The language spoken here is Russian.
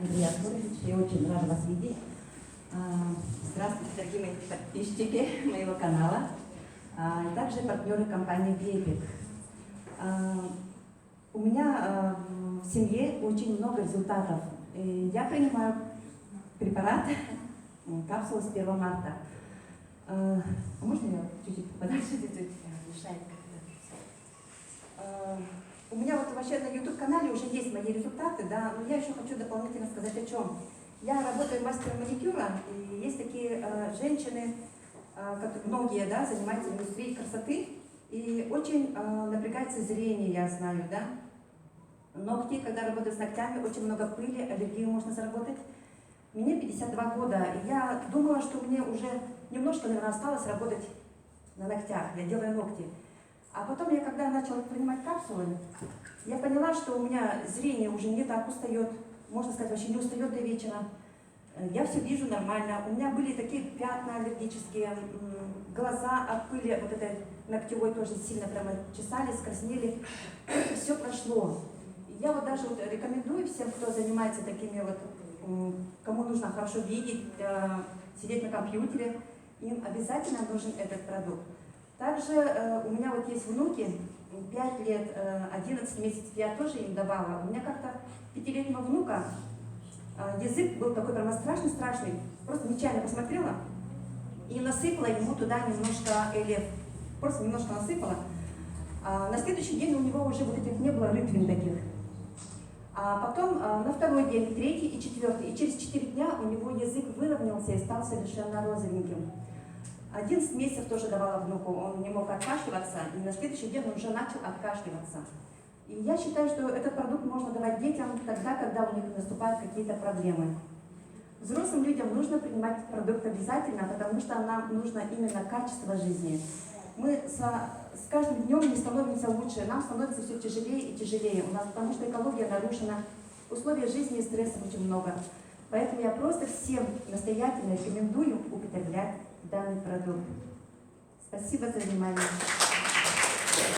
Андрей Артурович, я очень рада вас видеть. Здравствуйте, дорогие мои подписчики моего канала, и также партнеры компании Бепик. У меня в семье очень много результатов. Я принимаю препарат, капсулу с 1 марта. Можно я чуть-чуть подальше мешает? У меня вот вообще на YouTube-канале уже есть мои результаты, да, но я еще хочу дополнительно сказать о чем. Я работаю мастером маникюра, и есть такие женщины, как многие, да, занимаются индустрией красоты, и очень напрягается зрение, я знаю, да. Ногти, когда работаю с ногтями, очень много пыли, аллергию можно заработать. Мне 52 года, и я думала, что мне уже немножко, наверное, осталось работать на ногтях, я делаю ногти. А потом я, когда начала принимать капсулы, я поняла, что у меня зрение уже не так устает, можно сказать, вообще не устает до вечера. Я все вижу нормально. У меня были такие пятна аллергические, глаза от пыли, вот этой ногтевой тоже сильно прямо чесались, краснели. Все прошло. Я вот даже вот рекомендую всем, кто занимается такими вот, кому нужно хорошо видеть, сидеть на компьютере, им обязательно нужен этот продукт. Также у меня вот есть внуки, 5 лет, 11 месяцев, я тоже им давала. У меня как-то 5-летнего внука язык был такой прямо страшный, просто нечаянно посмотрела и насыпала ему туда немножко элев, просто немножко насыпала. На следующий день у него уже вот этих не было рытвин таких. А потом на второй день, 3-й и 4-й, и через 4 дня у него язык выровнялся и стал совершенно розовеньким. 11 месяцев тоже давала внуку, он не мог откашливаться, и на следующий день он уже начал откашливаться. И я считаю, что этот продукт можно давать детям тогда, когда у них наступают какие-то проблемы. Взрослым людям нужно принимать продукт обязательно, потому что нам нужно именно качество жизни. Мы с каждым днем не становимся лучше, нам становится все тяжелее и тяжелее у нас, потому что экология нарушена, условия жизни и стресса очень много. Поэтому я просто всем настоятельно рекомендую употреблять данный продукт. Спасибо за внимание.